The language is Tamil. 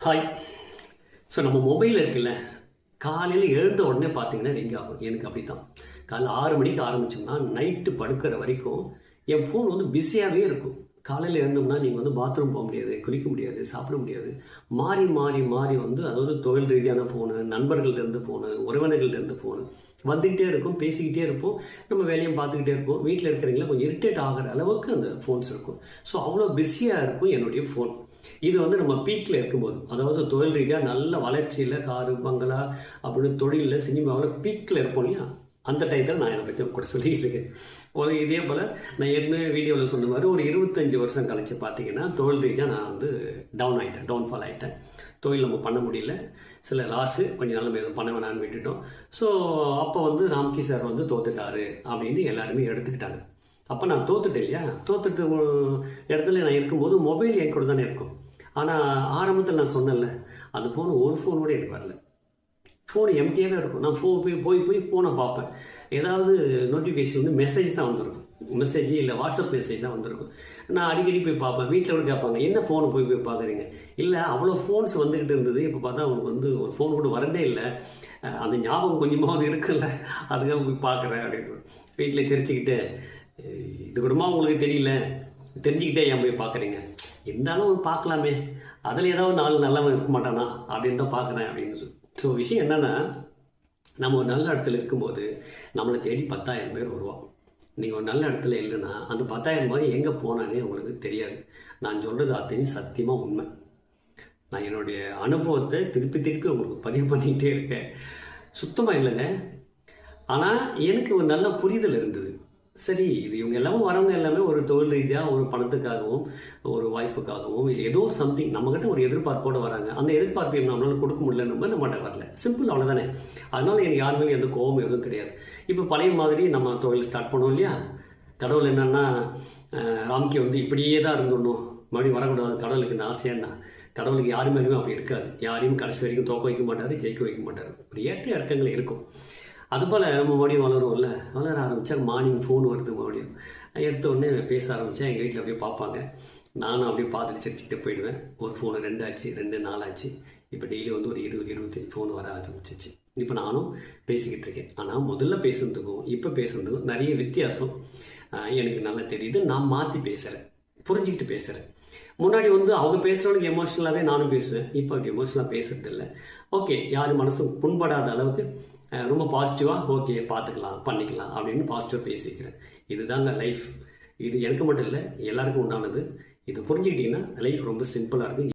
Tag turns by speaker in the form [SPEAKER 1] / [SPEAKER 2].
[SPEAKER 1] ஹாய். ஸோ நம்ம மொபைல் இருக்குல்ல, காலையில் எழுந்த உடனே பார்த்தீங்கன்னா ரிங் ஆகும். எனக்கு அப்படி தான். காலைல 6 மணிக்கு ஆரம்பிச்சோம்னா நைட்டு படுக்கிற வரைக்கும் என் ஃபோன் வந்து பிஸியாகவே இருக்கும். காலையில் எழுந்தோம்னா நீங்கள் வந்து பாத்ரூம் போக முடியாது, குளிக்க முடியாது, சாப்பிட முடியாது. மாறி மாறி மாறி வந்து அதாவது தொழில் ரீதியான ஃபோனு, நண்பர்கள்டேருந்து ஃபோனு, உறவினர்கள்டேருந்து ஃபோனு வந்துக்கிட்டே இருக்கும், பேசிக்கிட்டே இருப்போம், நம்ம வேலையும் பார்த்துக்கிட்டே இருப்போம். வீட்டில் இருக்கிறவங்கள கொஞ்சம் இரிட்டேட் ஆகிற அளவுக்கு அந்த ஃபோன்ஸ் இருக்கும். ஸோ அவ்வளோ பிஸியாக இருக்கும் என்னுடைய ஃபோன். இது வந்து நம்ம பீக்கில் இருக்கும்போது, அதாவது தொழில் ரீதியாக நல்ல வளர்ச்சியில் காரு பங்களா அப்படின்னு தொழிலில் சினிமாவில் பீக்கில் இருப்போம் இல்லையா, அந்த டயத்தில் நான் என்னை பற்றி கூட சொல்லிக்கிட்டு இருக்கேன். ஒரு இதே போல் நான் ஏற்கனவே வீடியோவில் சொன்ன மாதிரி ஒரு 25 வருஷம் கழிச்சு பார்த்தீங்கன்னா தொழில் ரீதியாக நான் வந்து டவுன்ஃபால் ஆகிட்டேன். தொழில் நம்ம பண்ண முடியல, சில லாஸு, கொஞ்சம் நாள் எதுவும் பண்ண வேணான்னு விட்டுட்டோம். ஸோ அப்போ வந்து ராம்கி சார் வந்து தோத்துட்டாரு அப்படின்னு எல்லாருமே எடுத்துக்கிட்டாங்க. அப்போ நான் தோத்துட்டேன் இல்லையா, தோத்துட்டு இடத்துல நான் இருக்கும்போது மொபைல் என் கூட தானே இருக்கும். ஆனால் ஆரம்பத்தில் நான் சொன்னேன்ல, அந்த ஃபோன் ஒரு ஃபோன் கூட எனக்கு வரல. ஃபோன் எம்டியாகவே இருக்கும். நான் போய் ஃபோனை பார்ப்பேன். ஏதாவது நோட்டிஃபிகேஷன் வந்து மெசேஜ் தான் வந்திருக்கும், மெசேஜ் இல்லை வாட்ஸ்அப் மெசேஜ் தான் வந்திருக்கும். நான் அடிக்கடி போய் பார்ப்பேன். வீட்டில் கூட கேட்பாங்க, என்ன ஃபோனை போய் பார்க்குறீங்க? இல்லை, அவ்வளோ ஃபோன்ஸ் வந்துக்கிட்டு இருந்தது, இப்போ பார்த்தா அவனுக்கு வந்து ஒரு ஃபோன் கூட வரதே இல்லை, அந்த ஞாபகம் கொஞ்சமாவது இருக்குல்ல, அதுக்காக போய் பார்க்குறேன் அப்படின்னு வீட்டில் சிரிச்சுக்கிட்டு, இது கூடமா உங்களுக்கு தெரியல, தெரிஞ்சுக்கிட்டே ஏன் போய் பார்க்குறீங்க? இருந்தாலும் பார்க்கலாமே, அதில் ஏதாவது நாலு நல்லவன் இருக்க மாட்டானா அப்படின்னு தான் பார்க்குறேன் அப்படின்னு சொல்லி. ஸோ விஷயம் என்னென்னா, நம்ம ஒரு நல்ல இடத்துல இருக்கும்போது நம்மளை தேடி 10,000 பேர் வருவோம். நீங்கள் ஒரு நல்ல இடத்துல இல்லைன்னா அந்த 10,000 மாதிரி எங்கே போனானே உங்களுக்கு தெரியாது. நான் சொல்கிறது அத்தனையும் சத்தியமாக உண்மை. நான் என்னுடைய அனுபவத்தை திருப்பி திருப்பி உங்களுக்கு பதிவு பண்ணிக்கிட்டே இருக்கேன். சுத்தமாக இல்லைங்க. ஆனால் எனக்கு ஒரு நல்ல புரிதல் இருந்தது. சரி, இது இவங்க எல்லாமே வரவங்க எல்லாமே ஒரு தொழில் ரீதியாக ஒரு பணத்துக்காகவும் ஒரு வாய்ப்புக்காகவும் இல்லை ஏதோ சம்திங் நம்மக்கிட்ட ஒரு எதிர்பார்ப்போடு வராங்க. அந்த எதிர்பார்ப்பை நம்மளால் கொடுக்க முடியல, நம்மகிட்ட வரல, சிம்பிள், அவ்வளோதானே. அதனால எனக்கு யார் மேலே எந்த கோபம் எதுவும் கிடையாது. இப்போ பழைய மாதிரி நம்ம தொழில் ஸ்டார்ட் பண்ணுவோம் இல்லையா. கடவுள் என்னன்னா, ராம்கி வந்து இப்படியே தான் இருந்துடணும், மறுபடியும் வரக்கூடாது, கடவுளுக்கு இந்த ஆசையானா. கடவுளுக்கு யாரு மேலேயுமே அப்படி இருக்காது. யாரையும் கடைசி வரைக்கும் தோக்க வைக்க மாட்டார், ஜெயிக்க வைக்க மாட்டார். ஒரு ஏற்ற இறக்கங்கள் இருக்கும். அதுபோல் நம்ம மறுபடியும் வளருவோம்ல, வளர ஆரம்பித்தா மார்னிங் ஃபோன் வருது, மறுபடியும் எடுத்த உடனே பேச ஆரம்பித்தேன். எங்கள் வீட்டில் அப்படியே பார்ப்பாங்க, நானும் அப்படியே பார்த்துட்டு சிரிச்சுக்கிட்டு போயிடுவேன். ஒரு ஃபோனு 2 ஆச்சு, 2 4 ஆச்சு. இப்போ டெய்லி வந்து ஒரு 20-25 ஃபோன் வர ஆரம்பிச்சிச்சு. இப்போ நானும் பேசிக்கிட்டு இருக்கேன். ஆனால் முதல்ல பேசுனதுக்கும் இப்போ பேசுனதுக்கும் நிறைய வித்தியாசம் எனக்கு நல்லா தெரியுது. நான் மாற்றி பேசுகிறேன், புரிஞ்சுக்கிட்டு பேசுகிறேன். முன்னாடி வந்து அவங்க பேசுகிறவங்களுக்கு எமோஷ்னலாகவே நானும் பேசுவேன். இப்போ அப்படி எமோஷ்னலாக பேசுறது இல்லை. ஓகே, யாரும் மனசு புண்படாத அளவுக்கு ரொம்ப பாசிட்டிவாக ஓகே பார்த்துக்கலாம், பண்ணிக்கலாம் அப்படின்னு பாசிட்டிவாக பேசி வைக்கிறேன். இதுதாங்க லைஃப். இது எனக்கு மட்டும் இல்லை, எல்லாருக்கும் உண்டானது. இதை புரிஞ்சுக்கிட்டிங்கன்னா லைஃப் ரொம்ப சிம்பிளாக இருக்கும்.